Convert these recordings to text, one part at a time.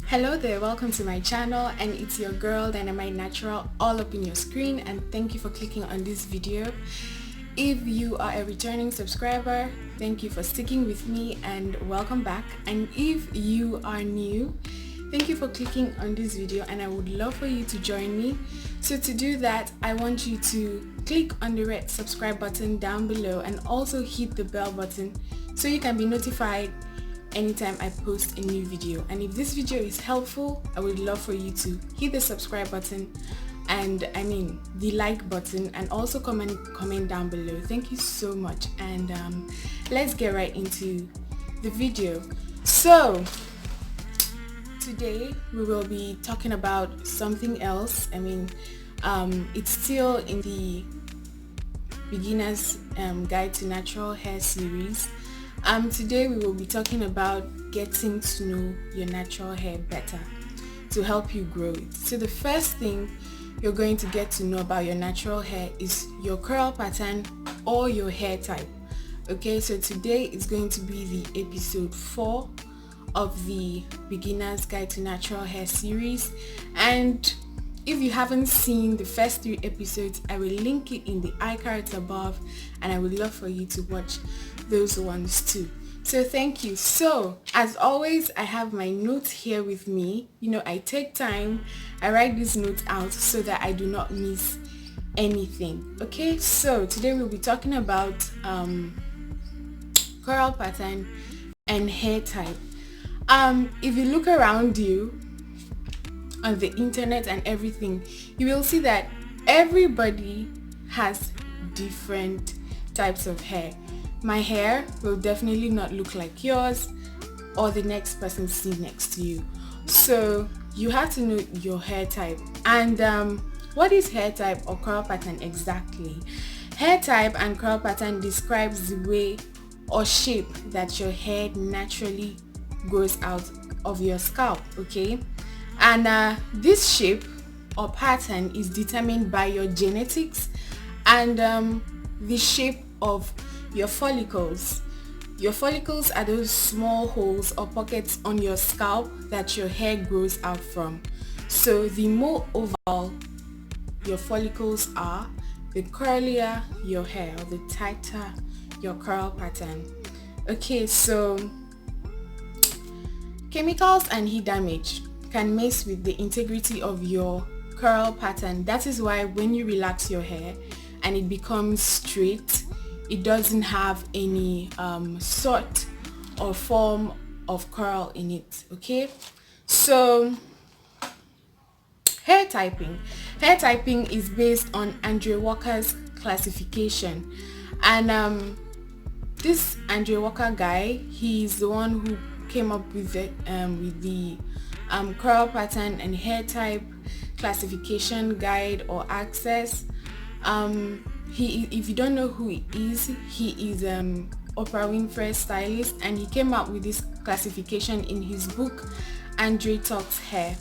Hello there, welcome to my channel, and it's your girl Dynamite Natural all up in your screen, and thank you for clicking on this video. If you are a returning subscriber, thank you for sticking with me and welcome back. And if you are new, thank you for clicking on this video, and I would love for you to join me. So to do that, I want you to click on the red subscribe button down below and also hit the bell button so you can be notified anytime I post a new video. And if this video is helpful, I would love for you to hit the subscribe button and the like button, and also comment down below. Thank you so much, and let's get right into the video. So today we will be talking about something else. It's still in the beginner's guide to natural hair series. Today we will be talking about getting to know your natural hair better to help you grow it. So the first thing you're going to get to know about your natural hair is your curl pattern or your hair type. Okay, so today is going to be the episode 4 of the beginner's guide to natural hair series, and if you haven't seen the first 3 episodes, I will link it in the iCards above, and I would love for you to watch those ones too. So thank you. So as always, I have my notes here with me. I take time, I write these notes out so that I do not miss anything. Okay, so today we'll be talking about curl pattern and hair type. If you look around you on the internet and everything, you will see that everybody has different types of hair. My hair will definitely not look like yours or the next person sitting next to you. So you have to know your hair type. And what is hair type or curl pattern exactly? Hair type and curl pattern describes the way or shape that your hair naturally grows out of your scalp, okay? And this shape or pattern is determined by your genetics and the shape of your follicles. Your follicles are those small holes or pockets on your scalp that your hair grows out from. So the more oval your follicles are, the curlier your hair, or the tighter your curl pattern. Okay, so chemicals and heat damage can mess with the integrity of your curl pattern. That is why when you relax your hair and it becomes straight, it doesn't have any sort or form of curl in it. Okay, so hair typing is based on Andre Walker's classification, and this Andre Walker guy, he's the one who came up with the curl pattern and hair type classification guide or access. If you don't know who he is Oprah Winfrey's stylist, and he came up with this classification in his book Andre Talks Hair.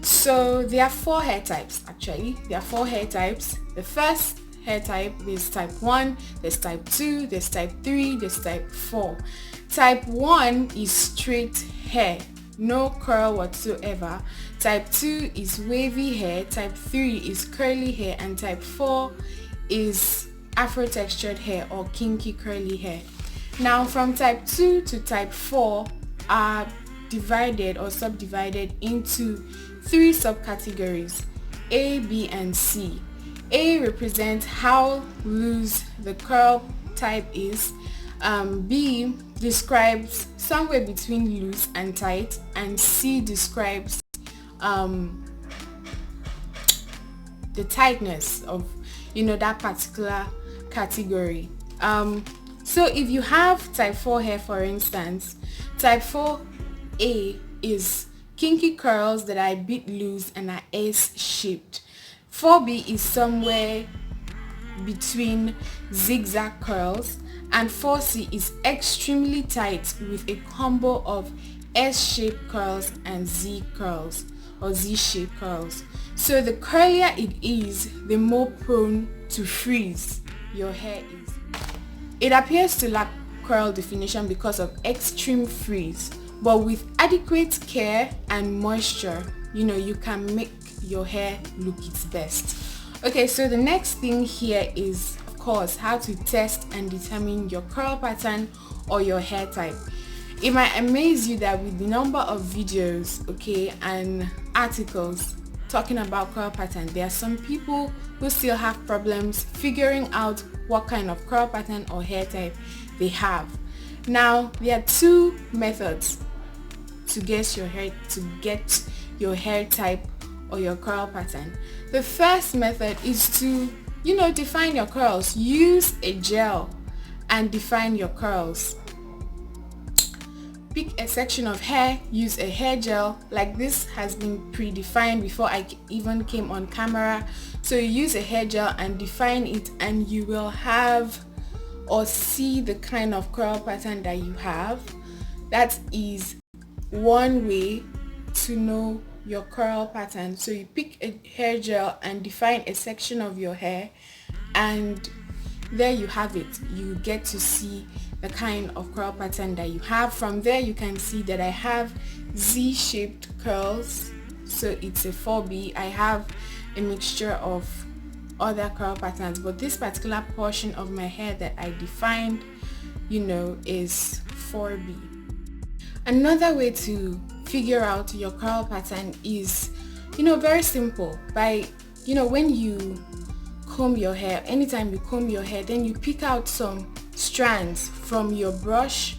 So there are 4 hair types actually. There are 4 hair types. The first hair type is type 1, there's type 2, there's type 3, there's type 4. Type 1 is straight hair, no curl whatsoever. Type 2 is wavy hair, type 3 is curly hair, and type 4 is afro textured hair or kinky curly hair. Now from type 2 to type 4 are divided or subdivided into 3 subcategories: A, B, and C. A represents how loose the curl type is. B describes somewhere between loose and tight, and C describes the tightness of that particular category. So if you have type 4 hair, for instance, type 4A is kinky curls that are a bit loose and are S-shaped. 4B is somewhere between zigzag curls, and 4C is extremely tight with a combo of S-shaped curls and Z curls or Z-shaped curls. So the curlier it is, the more prone to freeze your hair is. It appears to lack curl definition because of extreme frizz, but with adequate care and moisture, you can make your hair look its best. Okay, so the next thing here is, of course, how to test and determine your curl pattern or your hair type. It might amaze you that with the number of videos, okay, and articles talking about curl pattern, there are some people who still have problems figuring out what kind of curl pattern or hair type they have. Now, there are two methods to get your hair type or your curl pattern. The first method is to, define your curls. Use a gel and define your curls. Pick a section of hair, use a hair gel. Like this has been predefined before I even came on camera. So you use a hair gel and define it, and you will have or see the kind of curl pattern that you have. That is one way to know your curl pattern. So you pick a hair gel and define a section of your hair, and there you have it. You get to see the kind of curl pattern that you have. From there you can see that I have Z-shaped curls, so it's a 4B. I have a mixture of other curl patterns, but this particular portion of my hair that I defined, is 4B. Another way to figure out your curl pattern is, very simple. By, when you comb your hair, anytime you comb your hair, then you pick out some strands from your brush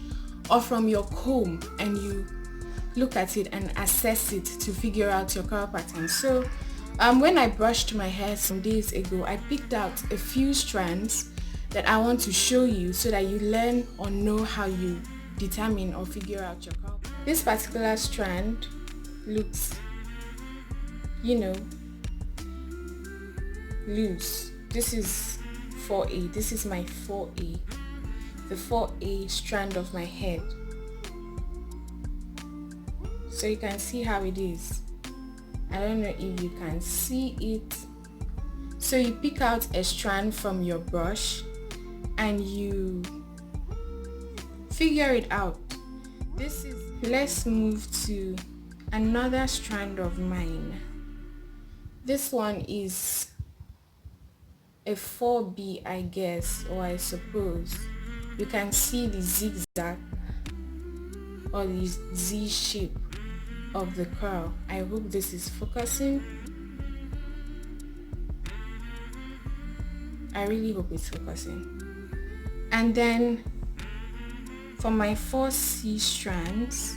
or from your comb, and you look at it and assess it to figure out your curl pattern. So when I brushed my hair some days ago, I picked out a few strands that I want to show you so that you learn or know how you determine or figure out your curl pattern. This particular strand looks, loose. This is 4A. This is my 4A. The 4A strand of my head. So you can see how it is. I don't know if you can see it. So you pick out a strand from your brush and you figure it out. Let's move to another strand of mine. This one is a 4B, I guess, or I suppose. You can see the zigzag or the Z shape of the curl. I hope this is focusing. I really hope it's focusing. And then for my 4C strands,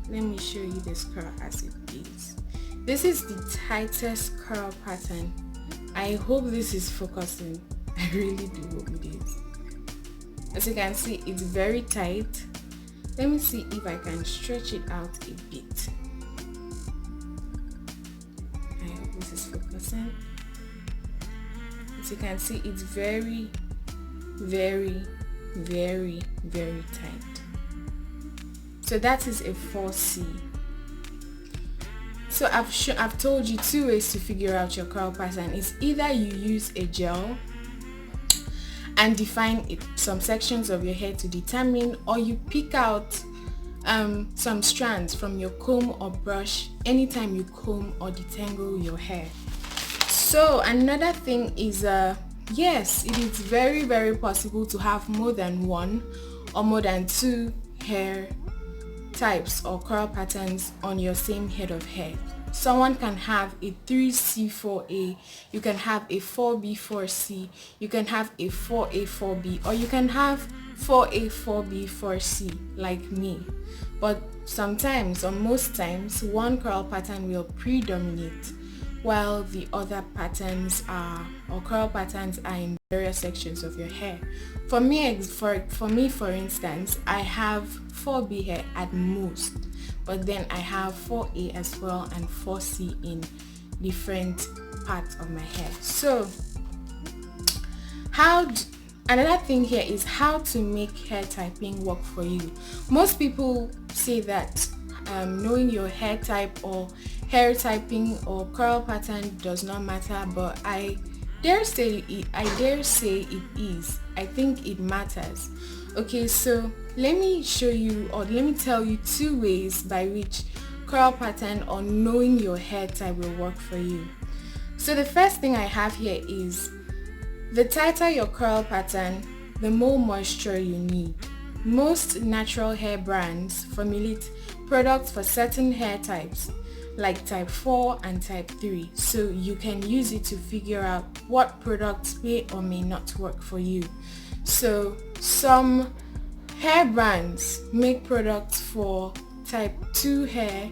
let me show you this curl as it is. This is the tightest curl pattern. I hope this is focusing. I really do hope it is. As you can see, it's very tight. Let me see if I can stretch it out a bit. I hope this is focusing. As you can see, it's very, very, very, very tight. So that is a 4C. So I've told you two ways to figure out your curl pattern. It's either you use a gel and define some sections of your hair to determine, or you pick out some strands from your comb or brush anytime you comb or detangle your hair. So another thing is, yes, it is very, very possible to have more than one or more than two hair types or curl patterns on your same head of hair. Someone can have a 3C4A, you can have a 4B4C, you can have a 4A4B, or you can have 4A4B4C like me. But sometimes, or most times, one curl pattern will predominate while the other patterns are, or curl patterns are in various sections of your hair. For me, for instance, I have 4B hair at most, but then I have 4A as well and 4C in different parts of my hair. So another thing here is how to make hair typing work for you. Most people say that knowing your hair type or hair typing or curl pattern does not matter, but I dare say it is. I think it matters. Okay, so let me show you, or let me tell you 2 ways by which curl pattern or knowing your hair type will work for you. So the first thing I have here is, the tighter your curl pattern, the more moisture you need. Most natural hair brands formulate products for certain hair types, like type 4 and type 3, so you can use it to figure out what products may or may not work for you. So some hair brands make products for type 2 hair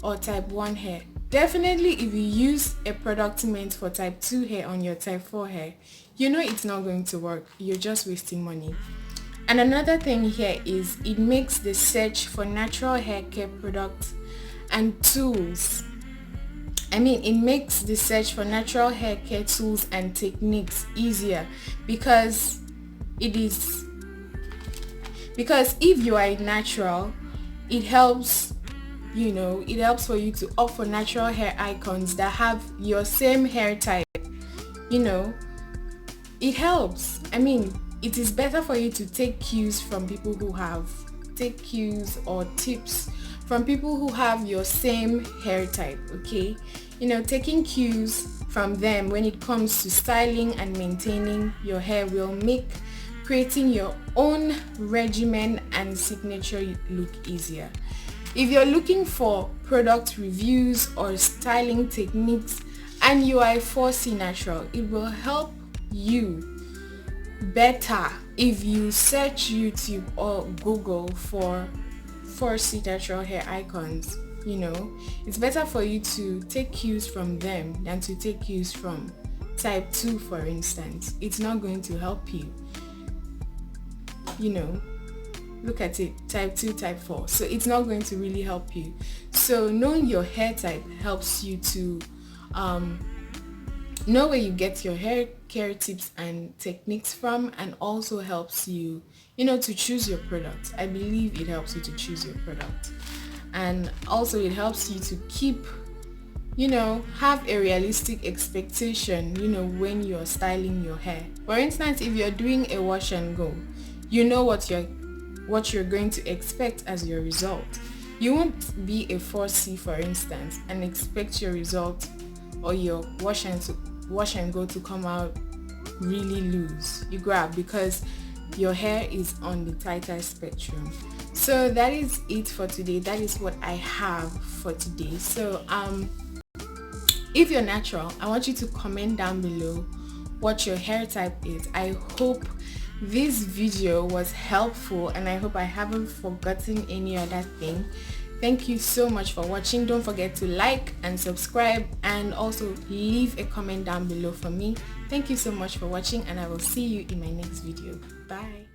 or type 1 hair. Definitely, if you use a product meant for type 2 hair on your type 4 hair, you know it's not going to work. You're just wasting money. And another thing here is, it makes the search for natural hair care products and tools. It makes the search for natural hair care tools and techniques easier, because if you are natural, it helps for you to opt for natural hair icons that have your same hair type. It helps. It is better for you to take cues or tips from people who have your same hair type, okay? Taking cues from them when it comes to styling and maintaining your hair will make creating your own regimen and signature look easier. If you're looking for product reviews or styling techniques and you are a 4C natural, it will help you better if you search YouTube or Google for 4C natural hair icons. It's better for you to take cues from them than to take cues from type 2, for instance. It's not going to help you. Look at it, type 2, type 4. So it's not going to really help you. So knowing your hair type helps you to know where you get your hair care tips and techniques from, and also helps you, to choose your product. I believe it helps you to choose your product. And also it helps you to keep, have a realistic expectation, when you're styling your hair. For instance, if you're doing a wash and go, you know what you're going to expect as your result. You won't be a 4C, for instance, and expect your result or your wash and go to come out really loose. You grab, because your hair is on the tighter spectrum. So that is it for today. That is what I have for today. So if you're natural, I want you to comment down below what your hair type is. I hope this video was helpful, and I hope I haven't forgotten any other thing. Thank you so much for watching. Don't forget to like and subscribe, and also leave a comment down below for me. Thank you so much for watching, and I will see you in my next video. Bye.